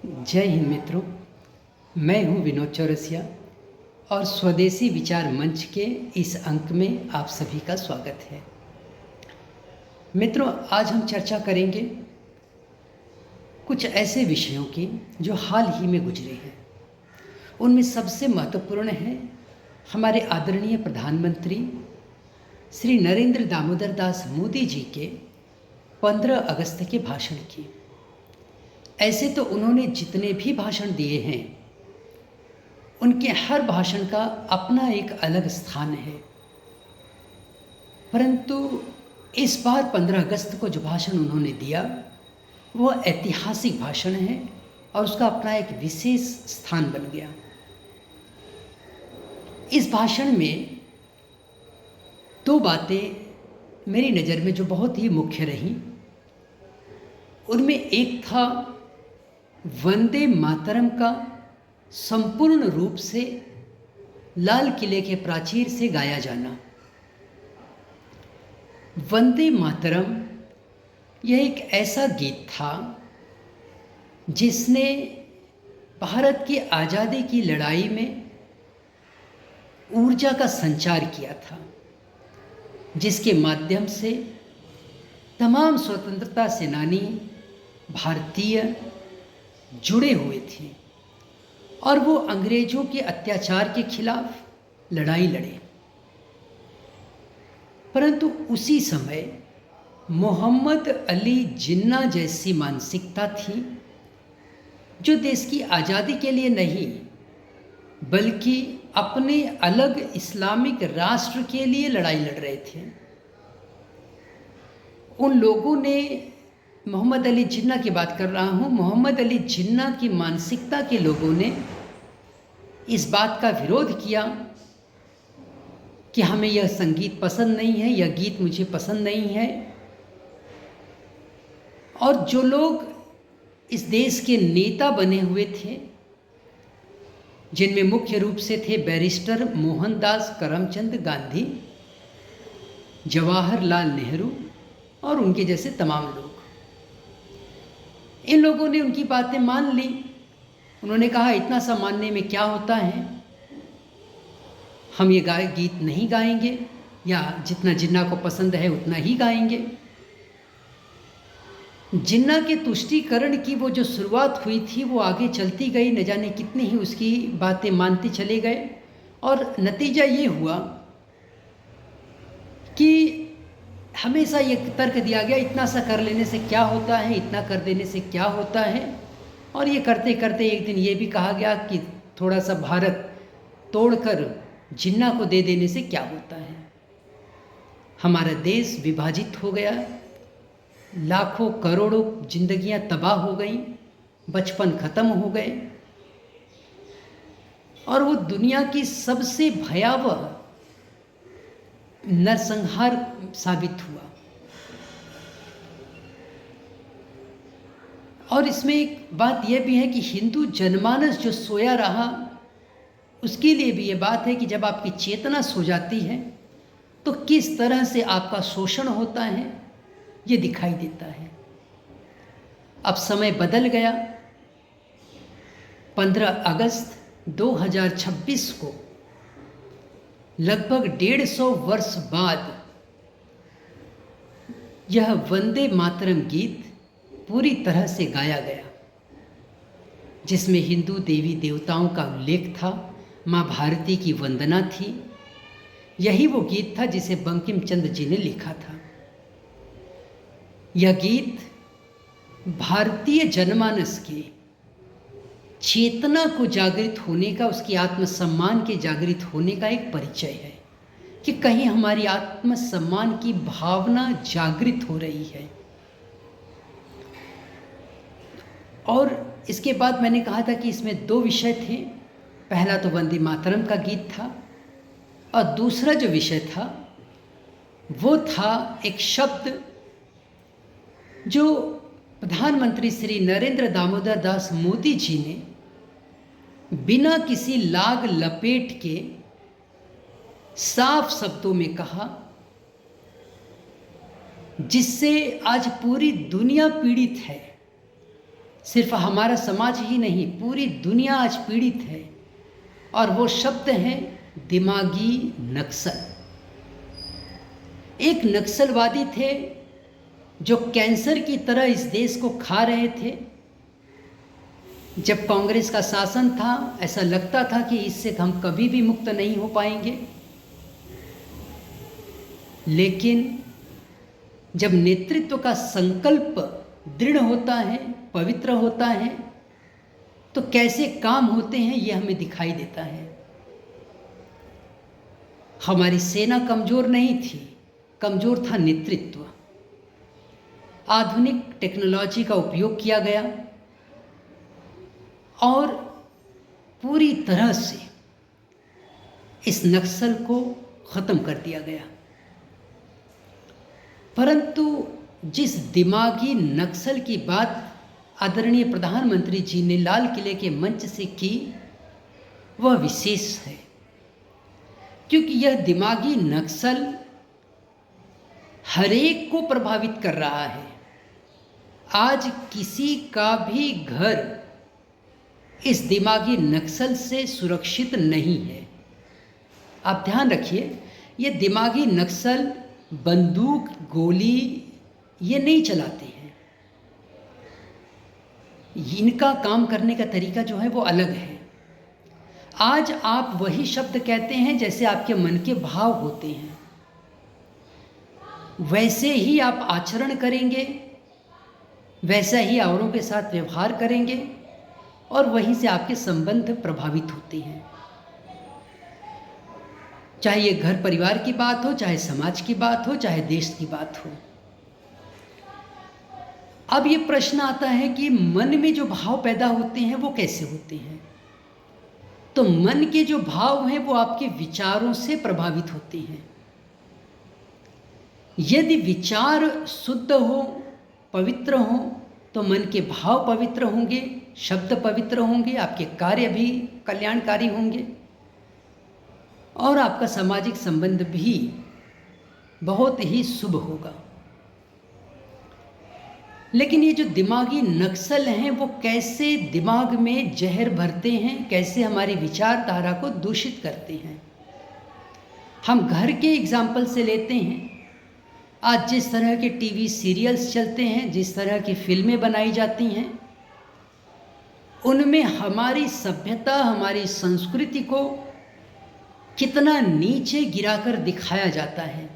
जय हिंद मित्रों। मैं हूं विनोद चौरसिया और स्वदेशी विचार मंच के इस अंक में आप सभी का स्वागत है। मित्रों, आज हम चर्चा करेंगे कुछ ऐसे विषयों की जो हाल ही में गुजरे हैं। उनमें सबसे महत्वपूर्ण है हमारे आदरणीय प्रधानमंत्री श्री नरेंद्र दामोदर दास मोदी जी के 15 अगस्त के भाषण की। ऐसे तो उन्होंने जितने भी भाषण दिए हैं उनके हर भाषण का अपना एक अलग स्थान है, परंतु इस बार 15 अगस्त को जो भाषण उन्होंने दिया वह ऐतिहासिक भाषण है और उसका अपना एक विशेष स्थान बन गया। इस भाषण में दो बातें मेरी नज़र में जो बहुत ही मुख्य रहीं, उनमें एक था वंदे मातरम का संपूर्ण रूप से लाल किले के प्राचीर से गाया जाना। वंदे मातरम यह एक ऐसा गीत था जिसने भारत की आज़ादी की लड़ाई में ऊर्जा का संचार किया था, जिसके माध्यम से तमाम स्वतंत्रता सेनानी भारतीय जुड़े हुए थे और वो अंग्रेज़ों के अत्याचार के खिलाफ लड़ाई लड़े। परंतु उसी समय मोहम्मद अली जिन्ना जैसी मानसिकता थी जो देश की आज़ादी के लिए नहीं बल्कि अपने अलग इस्लामिक राष्ट्र के लिए लड़ाई लड़ रहे थे। उन लोगों ने, मोहम्मद अली जिन्ना की बात कर रहा हूँ, मोहम्मद अली जिन्ना की मानसिकता के लोगों ने इस बात का विरोध किया कि हमें यह संगीत पसंद नहीं है, यह गीत मुझे पसंद नहीं है। और जो लोग इस देश के नेता बने हुए थे, जिनमें मुख्य रूप से थे बैरिस्टर मोहनदास करमचंद गांधी, जवाहरलाल नेहरू और उनके जैसे तमाम लोग, इन लोगों ने उनकी बातें मान ली। उन्होंने कहा इतना सा मानने में क्या होता है, हम ये गीत नहीं गाएंगे या जितना जिन्ना को पसंद है उतना ही गाएंगे। जिन्ना के तुष्टीकरण की वो जो शुरुआत हुई थी वो आगे चलती गई, न जाने कितनी ही उसकी बातें मानते चले गए और नतीजा ये हुआ कि हमेशा ये तर्क दिया गया इतना सा कर लेने से क्या होता है, इतना कर देने से क्या होता है। और ये करते करते एक दिन ये भी कहा गया कि थोड़ा सा भारत तोड़कर जिन्ना को दे देने से क्या होता है। हमारा देश विभाजित हो गया, लाखों करोड़ों जिंदगियां तबाह हो गईं, बचपन खत्म हो गए और वो दुनिया की सबसे भयावह नरसंहार साबित हुआ। और इसमें एक बात यह भी है कि हिंदू जनमानस जो सोया रहा उसके लिए भी ये बात है कि जब आपकी चेतना सो जाती है तो किस तरह से आपका शोषण होता है ये दिखाई देता है। अब समय बदल गया। 15 अगस्त 2026 को लगभग 150 वर्ष बाद यह वंदे मातरम गीत पूरी तरह से गाया गया, जिसमें हिंदू देवी देवताओं का उल्लेख था, माँ भारती की वंदना थी। यही वो गीत था जिसे बंकिम चंद्र जी ने लिखा था। यह गीत भारतीय जनमानस की चेतना को जागृत होने का, उसकी आत्मसम्मान के जागृत होने का एक परिचय है कि कहीं हमारी आत्मसम्मान की भावना जागृत हो रही है। और इसके बाद मैंने कहा था कि इसमें दो विषय थे। पहला तो वंदे मातरम का गीत था और दूसरा जो विषय था वो था एक शब्द जो प्रधानमंत्री श्री नरेंद्र दामोदर दास मोदी जी ने बिना किसी लाग लपेट के साफ शब्दों में कहा, जिससे आज पूरी दुनिया पीड़ित है। सिर्फ हमारा समाज ही नहीं, पूरी दुनिया आज पीड़ित है, और वो शब्द है दिमागी नक्सल। एक नक्सलवादी थे जो कैंसर की तरह इस देश को खा रहे थे। जब कांग्रेस का शासन था, ऐसा लगता था कि इससे हम कभी भी मुक्त नहीं हो पाएंगे, लेकिन जब नेतृत्व का संकल्प दृढ़ होता है, पवित्र होता है, तो कैसे काम होते हैं ये हमें दिखाई देता है। हमारी सेना कमज़ोर नहीं थी, कमज़ोर था नेतृत्व। आधुनिक टेक्नोलॉजी का उपयोग किया गया और पूरी तरह से इस नक्सल को ख़त्म कर दिया गया। परंतु जिस दिमागी नक्सल की बात आदरणीय प्रधानमंत्री जी ने लाल किले के मंच से की, वह विशेष है, क्योंकि यह दिमागी नक्सल हरेक को प्रभावित कर रहा है। आज किसी का भी घर इस दिमागी नक्सल से सुरक्षित नहीं है। आप ध्यान रखिए, ये दिमागी नक्सल बंदूक, गोली ये नहीं चलाते हैं। इनका काम करने का तरीका जो है वो अलग है। आज आप वही शब्द कहते हैं जैसे आपके मन के भाव होते हैं, वैसे ही आप आचरण करेंगे, वैसा ही औरों के साथ व्यवहार करेंगे, और वहीं से आपके संबंध प्रभावित होते हैं। चाहे ये घर परिवार की बात हो, चाहे समाज की बात हो, चाहे देश की बात हो। अब ये प्रश्न आता है कि मन में जो भाव पैदा होते हैं वो कैसे होते हैं। तो मन के जो भाव हैं वो आपके विचारों से प्रभावित होते हैं। यदि विचार शुद्ध हो, पवित्र हो, तो मन के भाव पवित्र होंगे, शब्द पवित्र होंगे, आपके कार्य भी कल्याणकारी होंगे, और आपका सामाजिक संबंध भी बहुत ही शुभ होगा। लेकिन ये जो दिमागी नक्सल हैं वो कैसे दिमाग में जहर भरते हैं, कैसे हमारी विचारधारा को दूषित करते हैं। हम घर के एग्जाम्पल से लेते हैं। आज जिस तरह के टीवी सीरियल्स चलते हैं, जिस तरह की फिल्में बनाई जाती हैं, उनमें हमारी सभ्यता, हमारी संस्कृति को कितना नीचे गिराकर दिखाया जाता है।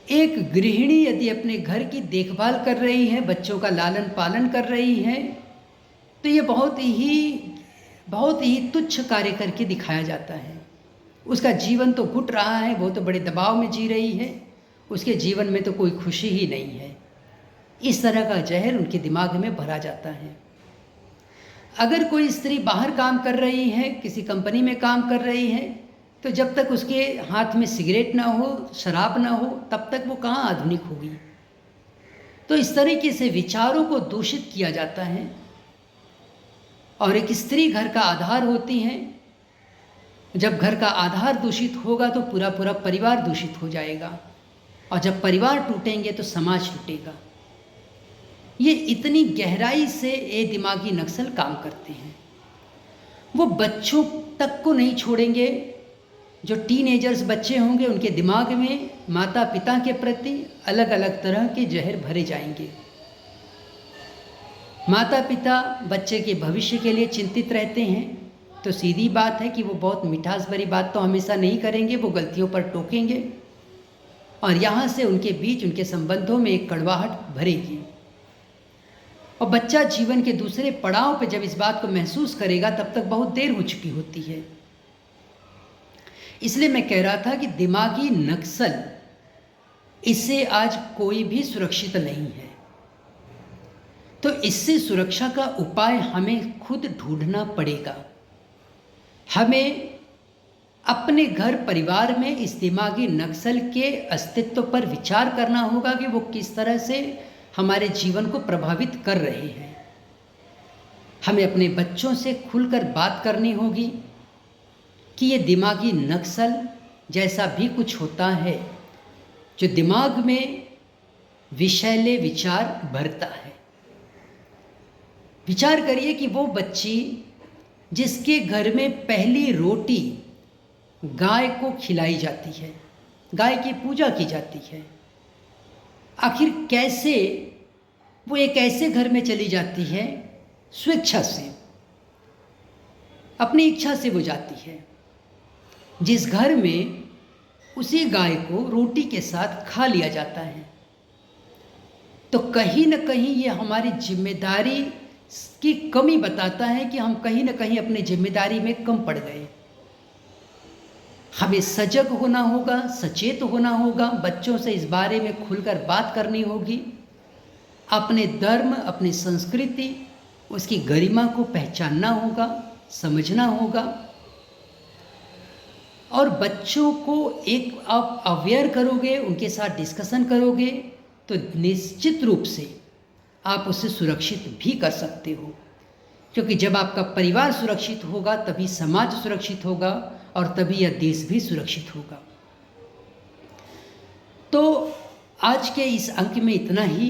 एक गृहिणी यदि अपने घर की देखभाल कर रही है, बच्चों का लालन पालन कर रही है, तो ये बहुत ही तुच्छ कार्य करके दिखाया जाता है। उसका जीवन तो घुट रहा है, वो तो बड़े दबाव में जी रही है, उसके जीवन में तो कोई खुशी ही नहीं है। इस तरह का जहर उनके दिमाग में भरा जाता है। अगर कोई स्त्री बाहर काम कर रही है, किसी कंपनी में काम कर रही है, तो जब तक उसके हाथ में सिगरेट ना हो, शराब ना हो, तब तक वो कहाँ आधुनिक होगी। तो इस तरीके से विचारों को दूषित किया जाता है। और एक स्त्री घर का आधार होती है। जब घर का आधार दूषित होगा तो पूरा पूरा परिवार दूषित हो जाएगा, और जब परिवार टूटेंगे तो समाज टूटेगा। ये इतनी गहराई से ये दिमागी नक्सल काम करते हैं। वो बच्चों तक को नहीं छोड़ेंगे। जो टीनेजर्स बच्चे होंगे, उनके दिमाग में माता पिता के प्रति अलग अलग तरह के जहर भरे जाएंगे। माता पिता बच्चे के भविष्य के लिए चिंतित रहते हैं, तो सीधी बात है कि वो बहुत मिठास भरी बात तो हमेशा नहीं करेंगे, वो गलतियों पर टोकेंगे, और यहाँ से उनके बीच, उनके संबंधों में एक कड़वाहट भरेगी। और बच्चा जीवन के दूसरे पड़ाव पे जब इस बात को महसूस करेगा, तब तक बहुत देर हो चुकी होती है। इसलिए मैं कह रहा था कि दिमागी नक्सल, इससे आज कोई भी सुरक्षित नहीं है। तो इससे सुरक्षा का उपाय हमें खुद ढूंढना पड़ेगा। हमें अपने घर परिवार में इस दिमागी नक्सल के अस्तित्व पर विचार करना होगा कि वो किस तरह से हमारे जीवन को प्रभावित कर रहे हैं। हमें अपने बच्चों से खुलकर बात करनी होगी कि ये दिमागी नक्सल जैसा भी कुछ होता है, जो दिमाग में विषैले विचार भरता है। विचार करिए कि वो बच्ची जिसके घर में पहली रोटी गाय को खिलाई जाती है, गाय की पूजा की जाती है, आखिर कैसे वो एक ऐसे घर में चली जाती है, स्वेच्छा से, अपनी इच्छा से वो जाती है, जिस घर में उसी गाय को रोटी के साथ खा लिया जाता है। तो कहीं न कहीं ये हमारी जिम्मेदारी की कमी बताता है कि हम कहीं न कहीं अपनी जिम्मेदारी में कम पड़ गए। हमें सजग होना होगा, सचेत होना होगा, बच्चों से इस बारे में खुलकर बात करनी होगी, अपने धर्म, अपनी संस्कृति, उसकी गरिमा को पहचानना होगा, समझना होगा, और बच्चों को एक आप अवेयर करोगे, उनके साथ डिस्कशन करोगे तो निश्चित रूप से आप उसे सुरक्षित भी कर सकते हो, क्योंकि जब आपका परिवार सुरक्षित होगा तभी समाज सुरक्षित होगा और तभी यह देश भी सुरक्षित होगा। तो आज के इस अंक में इतना ही।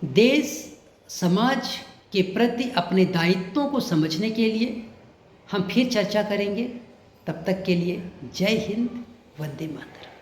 देश समाज के प्रति अपने दायित्वों को समझने के लिए हम फिर चर्चा करेंगे। तब तक के लिए जय हिंद, वंदे मातरम।